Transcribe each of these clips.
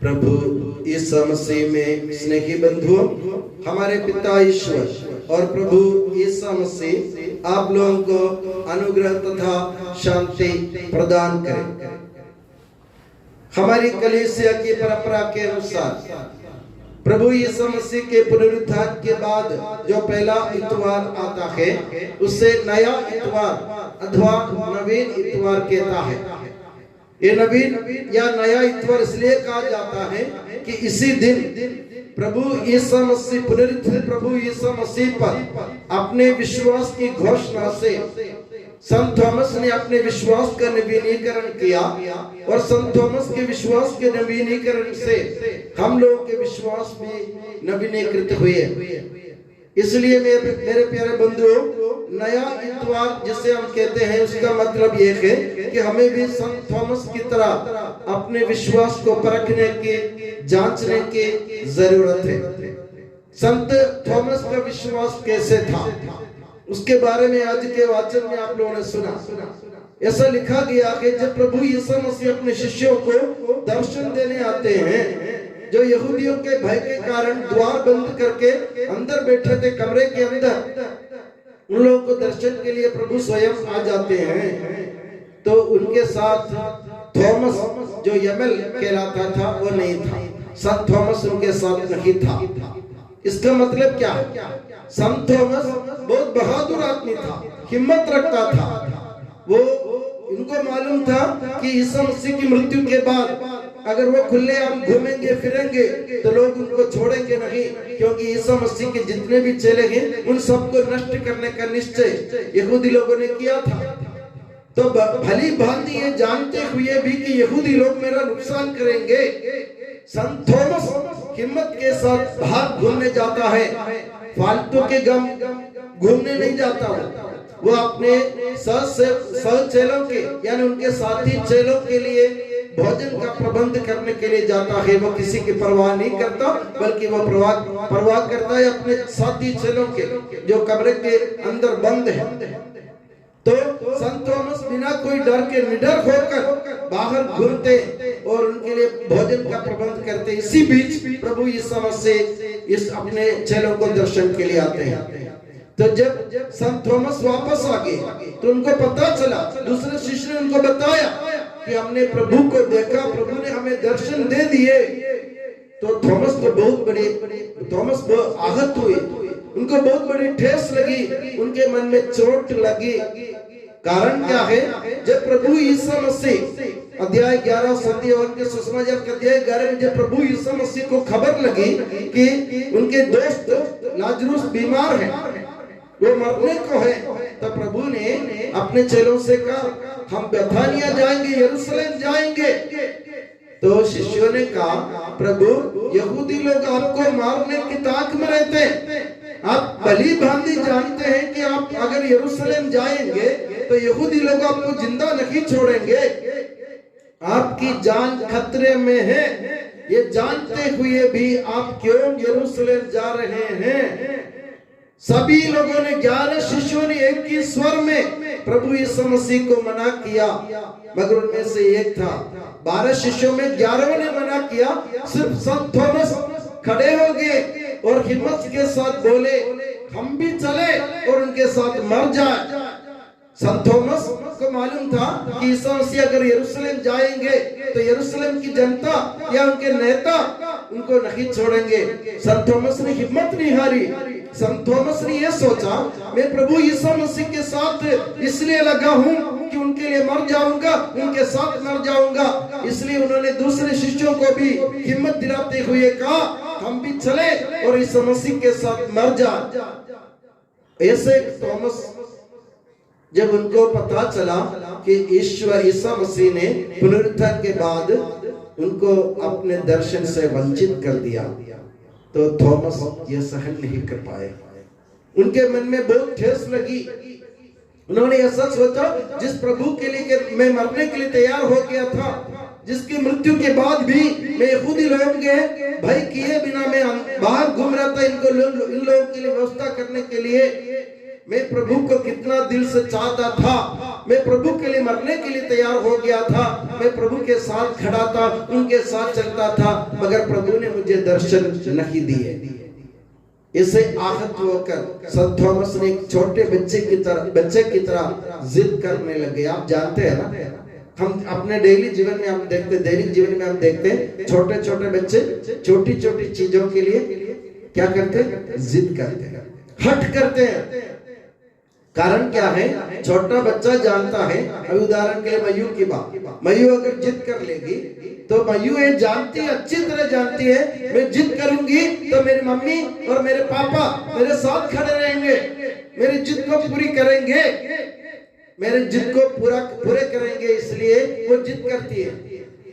प्रभु यीशु मसीह में स्नेही बंधुओं, हमारे पिता ईश्वर और प्रभु यीशु मसीह आप लोगों को अनुग्रह तथा शांति प्रदान करें। हमारी कलीसिया की परंपरा के अनुसार प्रभु यीशु मसीह के पुनरुत्थान के बाद जो पहला इतवार आता है उसे नया इतवार अथवा नवीन इतवार कहता है। ये नवीन या नया इतवार इसलिए कहा जाता है कि इसी दिन प्रभु यीशु मसीह पुनरुत्थित प्रभु यीशु मसीह पर अपने विश्वास की घोषणा से संत थॉमस ने अपने विश्वास का नवीनीकरण किया और संत थॉमस के विश्वास के नवीनीकरण से हम लोगों के विश्वास भी नवीनीकृत हुए। इसलिए मेरे प्यारे बंधुओं, नया इतवार जिसे हम कहते हैं उसका मतलब ये है कि हमें भी संत थॉमस की तरह अपने विश्वास को परखने की, जांचने की जरूरत है। संत थॉमस का विश्वास कैसे था उसके बारे में आज के वाचन में आप लोगों ने सुना। ऐसा लिखा गया कि जब प्रभु यीशु मसीह अपने शिष्यों को दर्शन देने आते हैं, जो यहूदियों के भय के कारण द्वार बंद करके अंदर बैठे थे कमरे के अंदर, उन लोगों को दर्शन के लिए प्रभु स्वयं आ जाते हैं, तो उनके साथ थॉमस जो यमल कहलाता था वो नहीं था। संत थॉमस उनके साथ नहीं था। इसका मतलब क्या है? संत थॉमस बहुत बहादुर आदमी था, हिम्मत रखता था। वो इनको मालूम था कि यीशु मसीह की मृत्यु के बाद अगर वो खुलेआम घूमेंगे फिरेंगे तो लोग उनको छोड़ेंगे नहीं, क्योंकि यीशु मसीह के जितने भी चेले हैं उन सबको नष्ट करने का निश्चय यहूदी लोगों ने किया था। तो भली भांति ये जानते हुए भी कि यहूदी लोग मेरा नुकसान करेंगे, संत थॉमस हिम्मत के साथ बाहर घूमने जाता है। फालतू के गम घूमने नहीं जाता वो अपने सह चेलों के यानी उनके साथी चेलों के लिए भोजन का प्रबंध करने के लिए जाता है। वो किसी की परवाह नहीं करता, बल्कि वो परवाह करता है अपने साथी चेलों के जो कमरे के अंदर बंद है। तो संत थॉमस बिना कोई डर के निडर होकर बाहर घूमते और उनके लिए भोजन का प्रबंध करते। इसी बीच प्रभु यीशु मसीह इस अपने चेलों को दर्शन के लिए आते हैं। तो जब संत थॉमस वापस आ गए तो उनको पता चला, दूसरे शिष्य ने उनको बताया कि हमने प्रभु को देखा, प्रभु ने हमें दर्शन दे दिए। तो थॉमस को थॉमस बहुत आहत हुए, उनको बहुत बड़ी ठेस लगी, उनके मन में चोट लगी। कारण क्या है? जब प्रभु यीशु मसीह अध्याय 11 सत्य और के सुसमाचार के अध्याय 11 में जब प्रभु यीशु मसीह को खबर लगी कि उनके दोस्त लाजरुस बीमार है, वो मरने को है, तो प्रभु ने अपने चेलों से कहा हम बेथानिया जाएंगे, यरूशलेम जाएंगे। तो शिष्यों ने कहा प्रभु यहूदी लोग आपको मारने की ताक में रहते हैं, आप भली भांति जानते हैं कि आप अगर यरूशलेम जाएंगे तो यहूदी लोग आपको जिंदा नहीं छोड़ेंगे, आपकी जान खतरे में है। ये जानते हुए भी आप क्यों यरूशलेम जा रहे हैं? सभी लोगों ने 11 शिष्यों ने एक ही स्वर में प्रभु यीशु मसीह को मना किया, मगर उनमें से एक था। 12 शिष्यों में 11 ने मना किया, सिर्फ संत थॉमस खड़े हो गए और हिम्मत के साथ बोले हम भी चले और उनके साथ मर जाए। संत थॉमस को मालूम था कि यीशु मसीह अगर यरूशलेम जाएंगे तो यरूशलेम की जनता या उनके नेता उनको नहीं छोड़ेंगे। संत थॉमस ने हिम्मत नहीं हारी। संत थॉमस ने यह सोचा मैं प्रभु यीशु मसीह के साथ इसलिए लगा हूं कि उनके लिए मर जाऊंगा, उनके साथ मर जाऊंगा। इसलिए उन्होंने दूसरे शिष्यों को भी हिम्मत दिलाते हुए कहा हम भी चले और यीशु मसीह के साथ मर जाए। ऐसे थॉमस जब उनको पता चला कि ईश्वर यीशु मसीह ने पुनरुत्थान के बाद उनको अपने दर्शन से वंचित कर दिया, तो थॉमस ये सहन नहीं कर पाए। उनके मन में बहुत ठेस लगी। उन्होंने ऐसा सोचा जिस प्रभु के लिए मैं मरने के लिए तैयार हो गया था, जिसकी मृत्यु के बाद भी मैं यहूदी लोगों के भय किए बिना मैं बाहर घूम रहा था इन लोगों के लिए व्यवस्था करने के लिए। मैं प्रभु को कितना दिल से चाहता था, मैं प्रभु के लिए मरने के लिए तैयार हो गया था, मैं प्रभु के साथ खड़ा था, उनके साथ चलता था, मगर प्रभु ने मुझे दर्शन नहीं दिए। इसे आहत होकर संत थॉमस ने एक छोटे बच्चे की तरह जिद करने लगे। आप जानते हैं ना, हम अपने डेली जीवन में हम देखते, दैनिक जीवन में हम देखते हैं छोटे छोटे बच्चे छोटी छोटी चीजों के लिए क्या करते हैं? जिद करते हैं, हट करते हैं। कारण क्या है? छोटा बच्चा जानता है। अभी उदाहरण के लिए मयू की बात, मयू अगर जिद कर लेगी तो मयू ये जानती है, अच्छी तरह जानती है, मैं जिद करूंगी तो मेरी मम्मी और मेरे पापा मेरे साथ खड़े रहेंगे, मेरी जिद को पूरी करेंगे, मेरे जिद को पूरे करेंगे, इसलिए वो जिद करती है।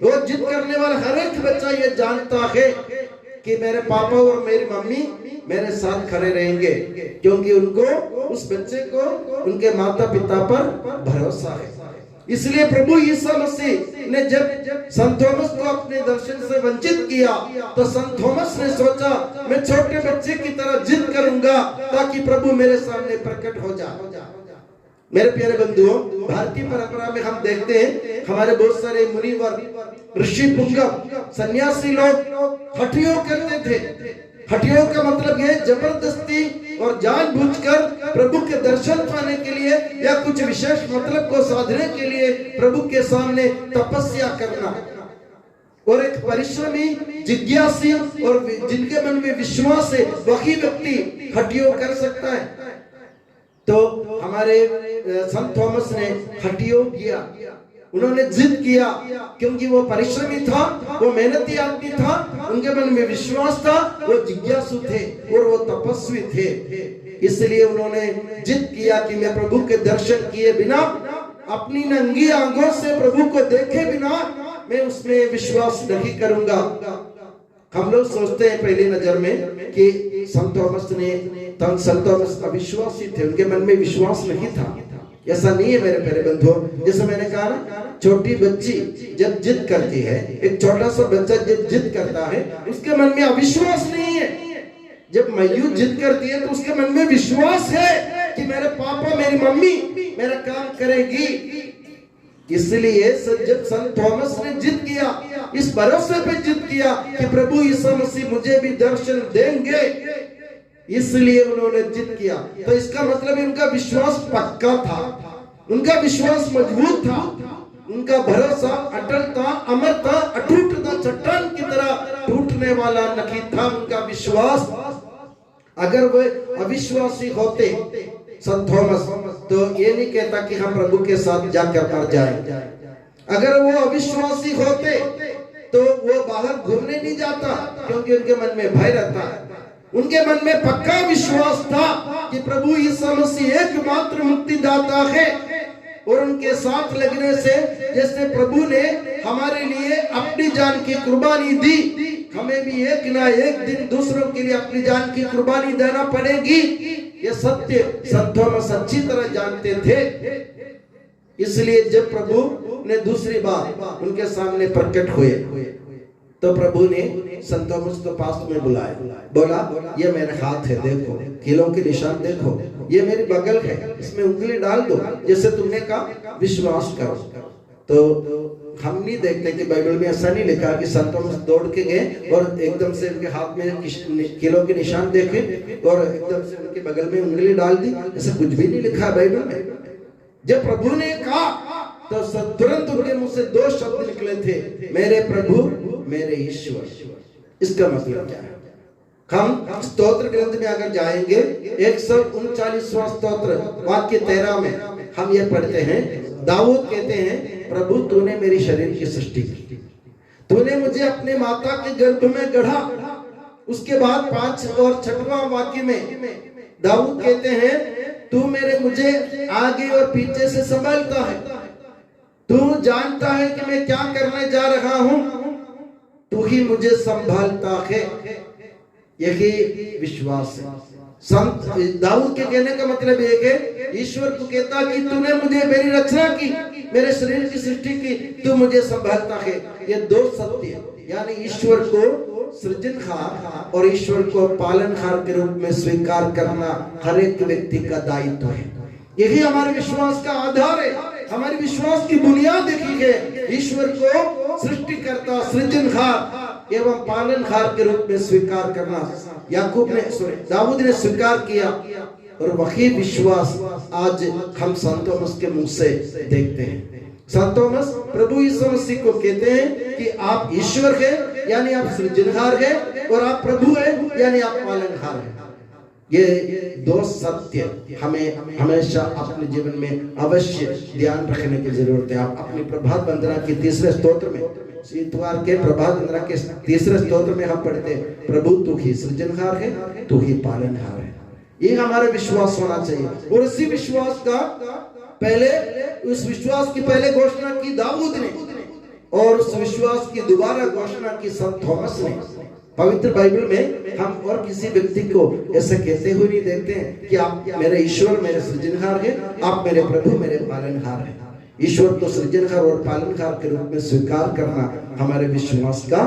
वो जिद करने वाला हर एक बच्चा ये जानता है कि मेरे पापा और मेरी मम्मी मेरे साथ खड़े रहेंगे, क्योंकि उनको, उस बच्चे को उनके माता पिता पर भरोसा है। इसलिए प्रभु यीशु मसीह ने जब संत थॉमस को अपने दर्शन से वंचित किया तो संत थॉमस ने सोचा मैं छोटे बच्चे की तरह जिद करूंगा ताकि प्रभु मेरे सामने प्रकट हो जाए। मेरे प्यारे बंधुओं, भारतीय परंपरा में हम देखते हैं हमारे बहुत सारे मुनिवर, ऋषि पुंगव, सन्यासी लोग हठयोग करते थे। हठयोग का मतलब यह जबरदस्ती और जानबूझकर प्रभु के दर्शन पाने के लिए या कुछ विशेष मतलब को साधने के लिए प्रभु के सामने तपस्या करना। और एक परिश्रमी, जिज्ञासी और जिनके मन में विश्वास है वही व्यक्ति हठयोग कर सकता है। तो हमारे संत थॉमस ने हठयोग किया, उन्होंने जिद किया, क्योंकि वो परिश्रमी था, वो मेहनती आदमी था, उनके मन में विश्वास था, वो जिज्ञासु थे और वो तपस्वी थे। इसलिए उन्होंने जिद किया कि मैं प्रभु के दर्शन किए बिना, अपनी नंगी आंखों से प्रभु को देखे बिना मैं उसमें विश्वास नहीं करूंगा। हम लोग सोचते हैं पहली नजर में कि संत थॉमस अविश्वासी थे, उनके मन में विश्वास नहीं था। ऐसा नहीं है मेरे प्यारे बंधुओं। जैसे मैंने कहा ना, छोटी बच्ची जब जिद करती है, एक छोटा सा बच्चा जब जिद करता है, उसके मन में अविश्वास नहीं है। जब मयू जिद करती है तो उसके मन में विश्वास है कि मेरे पापा, मेरी मम्मी मेरा काम करेगी। इसलिए जब संत थॉमस ने जिद किया, इस भरोसे पे जिद किया कि प्रभु यीशु मसीह मुझे भी दर्शन देंगे, इसलिए उन्होंने जिद किया। तो इसका मतलब उनका विश्वास पक्का था, उनका विश्वास मजबूत था, उनका भरोसा अटल था, अमर था, अटूट था, चट्टान की तरह टूटने वाला नहीं था उनका विश्वास। अगर वे अविश्वासी होते संत थॉमस, तो ये नहीं कहता कि हम प्रभु के साथ जाकर मर जाएं। अगर वो अविश्वासी होते तो वो बाहर घूमने नहीं जाता, क्योंकि उनके मन में भय रहता। उनके मन में पक्का विश्वास था कि प्रभु यीशु मसीह एकमात्र मुक्तिदाता है, और उनके साथ लगने से जैसे प्रभु ने हमारे लिए अपनी जान की कुर्बानी दी, हमें भी एक ना एक दिन दूसरों के लिए अपनी जान की कुर्बानी देना पड़ेगी। ये सत्य संत थॉमस अच्छी तरह जानते थे। इसलिए जब प्रभु ने दूसरी बार उनके सामने प्रकट हुए तो प्रभु ने संत थॉमस को पास में बुलाया, बोला ये मेरे हाथ है, देखो कीलों के निशान देखो, ये मेरी बगल है, इसमें उंगली डाल दो, जैसे तुमने कहा विश्वास करो। तो हम नहीं देखते कि बाइबल में ऐसा नहीं लिखा कि संत थॉमस दौड़ के गए और एकदम से उनके हाथ में कीलों के निशान देखे और एकदम से उनके बगल में उंगली डाल दी, ऐसा कुछ भी नहीं लिखा बाइबल में। जब प्रभु ने कहा तो तुरंत उनके मुंह से दो शब्द निकले थे, मेरे प्रभु, मेरे ईश्वर। इसका मतलब क्या है? हम स्तोत्र ग्रंथ में अगर जाएंगे 139वां स्तोत्र वाक्य 13 में हम ये पढ़ते हैं, दाऊद कहते हैं, प्रभु तूने मेरी शरीर की सृष्टि की, तूने मुझे अपने माता के गर्भ में गढ़ा। उसके बाद 5 और 6वां वाक्य में दाऊद कहते हैं, तू मुझे आगे और पीछे से संभालता है, तू जानता है कि मैं क्या करने जा रहा हूं, तू ही मुझे संभालता है। यही विश्वास है। संत दाऊद के कहने का मतलब एक है, ईश्वर को कहता कि तूने मुझे मेरी रचना की, मेरे शरीर की सृष्टि की, तू मुझे संभालता है। ये दो सत्य, यानी ईश्वर को सृजनहार और ईश्वर को पालनहार के रूप में स्वीकार करना हर एक व्यक्ति का दायित्व है। यही हमारे विश्वास का आधार है। हमारी विश्वास की बुनियाद देखी है, ईश्वर को सृष्टिकर्ता, सृजनहार एवं पालनहार के रूप में स्वीकार करना दाऊद ने स्वीकार किया, और वही विश्वास आज हम संत थॉमस के मुंह से देखते हैं। संत थॉमस प्रभु यीशु मसीह को कहते हैं कि आप ईश्वर हैं, यानी आप सृजनहार हैं, और आप प्रभु हैं, यानी आप पालनहार हैं। ये दो सत्य हमें हमेशा अपने जीवन में अवश्य ध्यान रखने की जरूरत है। आप अपनी प्रभात वंदना के तीसरे स्तोत्र में, इतवार के प्रभात वंदना के तीसरे स्तोत्र में हम पढ़ते हैं, प्रभु तू ही सृजनहार है, तू ही पालनहार है। ये हमारा विश्वास होना चाहिए। और इसी विश्वास का पहले, उस विश्वास की पहले घोषणा की दाऊद ने, और उस विश्वास की दोबारा घोषणा की संत थॉमस ने। पवित्र बाइबल में हम और किसी व्यक्ति को ऐसा कहते हुए नहीं देखते हैं कि आप मेरे ईश्वर, मेरे सृजनहार हैं, आप मेरे प्रभु, मेरे पालनहार हैं। ईश्वर को सृजनहार और पालनहार के रूप में स्वीकार करना हमारे विश्वास का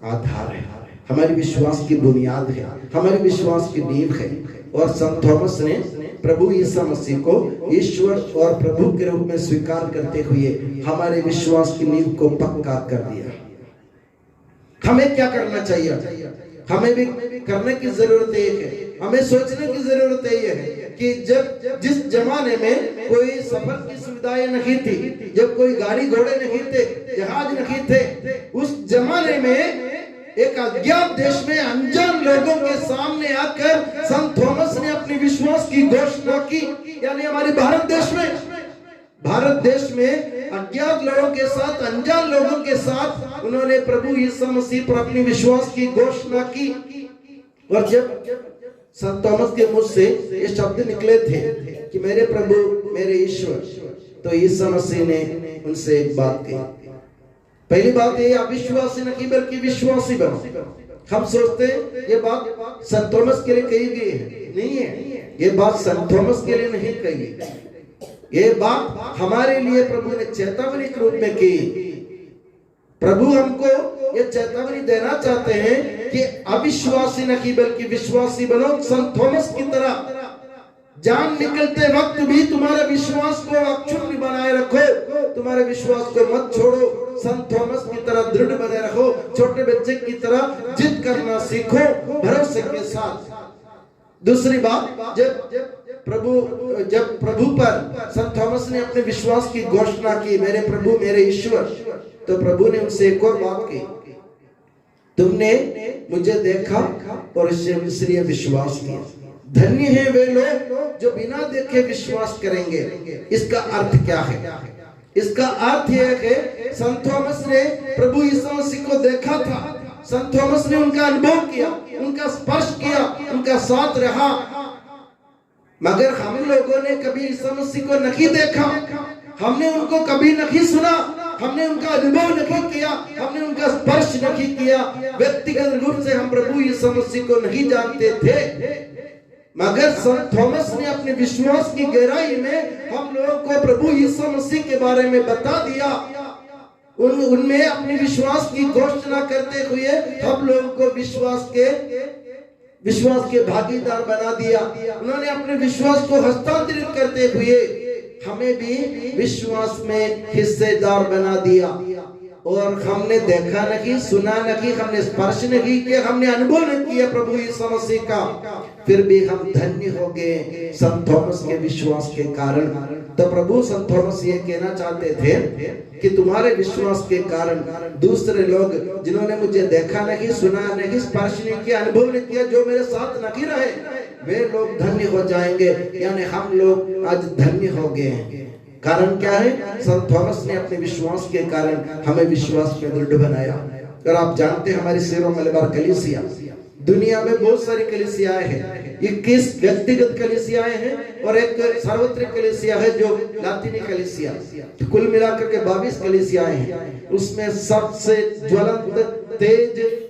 आधार है, हमारी विश्वास की बुनियाद है, हमारी विश्वास की नींव है। और संत थॉमस ने प्रभु यीशु मसीह को ईश्वर और प्रभु के रूप में स्वीकार करते हुए हमारे विश्वास की नींव को पक्का कर दिया। हमें क्या करना चाहिए? हमें भी करने की जरूरत है, हमें सोचने की जरूरत है कि जब जिस जमाने में कोई सफर की सुविधाएं नहीं थी, जब कोई गाड़ी घोड़े नहीं थे, जहाज नहीं थे, उस जमाने में एक अज्ञात देश में अनजान लोगों के सामने आकर संत थॉमस ने अपनी विश्वास की घोषणा की। यानी हमारे भारत देश में अज्ञात लोगों के साथ, अनजान लोगों के साथ उन्होंने प्रभु यीशु मसीह पर अपनी विश्वास की घोषणा की। और जब संत थॉमस के मुंह से ये शब्द निकले थे कि मेरे प्रभु, मेरे ईश्वर, तो यीशु मसीह ने उनसे एक बात कही। पहली बात ये, अविश्वासी नहीं बल्कि विश्वासी बनो। हम सोचते हैं ये बात संत थॉमस के लिए कही गई है, नहीं है। ये बात संत थॉमस के लिए नहीं कही गई, ये बात हमारे लिए प्रभु ने चेतावनी के रूप में की। प्रभु हमको ये चेतावनी देना चाहते हैं कि अविश्वासी नहीं बल्कि विश्वासी बनो। संत थॉमस की तरह जान निकलते वक्त भी तुम्हारे विश्वास को अक्षुण्ण बनाए रखो, तुम्हारे विश्वास को मत छोड़ो। संत थॉमस की तरह दृढ़ बने रहो, छोटे बच्चे की तरह जिद करना सीखो भरोसे के साथ। दूसरी बात, जब प्रभु पर संत थॉमस ने अपने विश्वास की घोषणा की, मेरे प्रभु, मेरे ईश्वर, तो प्रभु ने उनसे एक और बात की, तुमने मुझे देखा और इसलिए विश्वास किया। धन्य है वे लोग जो बिना देखे विश्वास करेंगे। इसका अर्थ क्या है? इसका अर्थ यह है, संत थॉमस ने प्रभु यीशु मसीह को देखा था, संत थॉमस ने उनका अनुभव किया, उनका स्पर्श किया, उनका साथ रहा। मगर हम लोगों ने कभी यीशु मसीह को नहीं देखा, हमने उनको कभी नहीं सुना, हमने उनका अनुभव नहीं किया, हमने उनका स्पर्श नहीं किया। व्यक्तिगत रूप से हम प्रभु यीशु मसीह को नहीं जानते थे, मगर संत थॉमस ने अपने विश्वास की गहराई में हम लोगों को प्रभु यीशु मसीह के बारे में बता दिया। उनमें अपने विश्वास की घोषणा करते हुए हम लोगों को विश्वास के भागीदार बना दिया। उन्होंने अपने विश्वास को हस्तांतरित करते हुए हमें भी विश्वास में हिस्सेदार बना दिया। और हमने देखा नहीं, सुना नहीं, हमने स्पर्श नहीं किया, हमने अनुभव नहीं किया प्रभु यीशु मसीह का, फिर भी हम धन्य हो गए संत थॉमस के विश्वास के कारण। तो प्रभु संत थॉमस ये कहना चाहते थे कि तुम्हारे विश्वास के कारण दूसरे लोग जिन्होंने मुझे देखा नहीं, सुना नहीं, स्पर्श नहीं किया, अनुभव नहीं किया, जो मेरे साथ नहीं रहे, वे लोग धन्य हो जाएंगे। यानी हम लोग आज धन्य हो गए हैं। कारण क्या है? संत थॉमस ने अपने विश्वास के कारण हमें विश्वास में दृढ़ बनाया। और आप जानते हैं हमारी सीरो मलबार कलीसिया, दुनिया में बहुत सारी कलीसियाएं हैं, 21 व्यक्तिगत कलीसियाएं हैं और एक सार्वत्रिक कलीसिया है जो लातीनी कलीसिया, तो कुल मिलाकर के 22 कलीसियाएं हैं। उसमें सबसे ज्वलंत,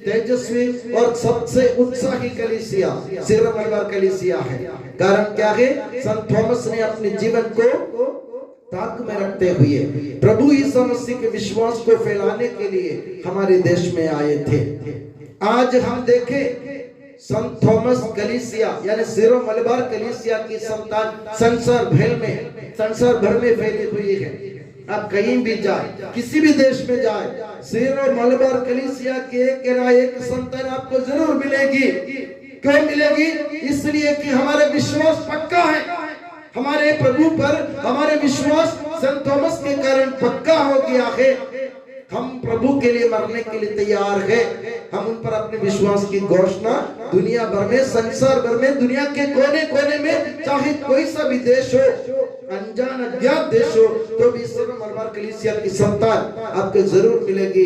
तेजस्वी और सबसे उत्साही कलीसिया सीरो मलबार कलीसिया है। कारण क्या है? संत थॉमस ने अपने जीवन को ताक में रखते हुए प्रभु यीशु मसीह के विश्वास को फैलाने के लिए हमारे देश में आए थे। आज हम देखें संत थॉमस कलीसिया यानी सीरो मलबार कलीसिया की संतान संसार भर में फैली हुई है। आप कहीं भी जाए, किसी भी देश में जाए, सीरो मलबार कलीसिया के एक संतान आपको जरूर मिलेगी। क्यों मिलेगी? इसलिए कि हमारे विश्वास पक्का है, हमारे प्रभु पर हमारे विश्वास संत थॉमस के कारण पक्का हो गया है। हम प्रभु के लिए मरने के लिए तैयार है। हम उन पर अपने विश्वास की घोषणा दुनिया भर में, संसार भर में, दुनिया के कोने कोने में, चाहे कोई सा भी देश हो, अनजान अज्ञात देश हो, तो भी सीरो मलबार कलीसिया की संतान आपको जरूर मिलेगी।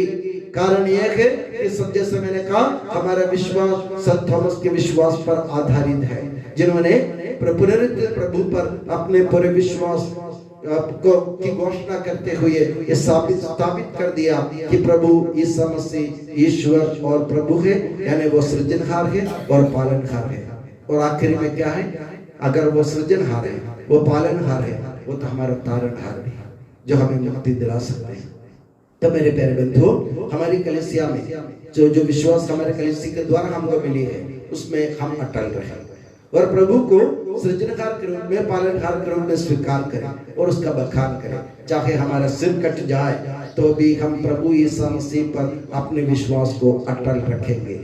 कारण यह है कि जैसे मैंने कहा, हमारा विश्वास संत थॉमस के विश्वास पर आधारित है, जिन्होंने पुनरुत्थित प्रभु पर अपने पूरे विश्वास की घोषणा करते हुए ये स्थापित कर दिया कि प्रभु यीशु मसीह ईश्वर और प्रभु है, यानी वो सृजनहार है और पालनहार है। और आखिरी में क्या है? अगर वो सृजनहार है, वो पालनहार है, वो तो हमारा तारणहार भी है, जो हमें मुक्ति दिला सकते हैं। तो मेरे प्यारे बंधुओं, हमारी कलीसिया में जो विश्वास हमारे कलीसिया के द्वारा हमको मिली है, उसमें हम अटल रहे और प्रभु को सृजनहार के रूप में, पालनहार के रूप में स्वीकार करें और उसका बखान करें। चाहे हमारा सिर कट जाए तो भी हम प्रभु यीशु मसीह पर अपने विश्वास को अटल रखेंगे।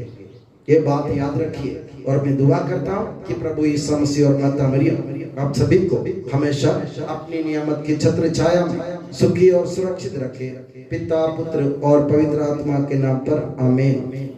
ये बात याद रखिए। और मैं दुआ करता हूँ कि प्रभु यीशु मसीह और माता मरियम आप सभी को हमेशा अपनी नियामत की छत्र छाया में सुखी और सुरक्षित रखे। पिता, पुत्र और पवित्र आत्मा के नाम पर आमीन।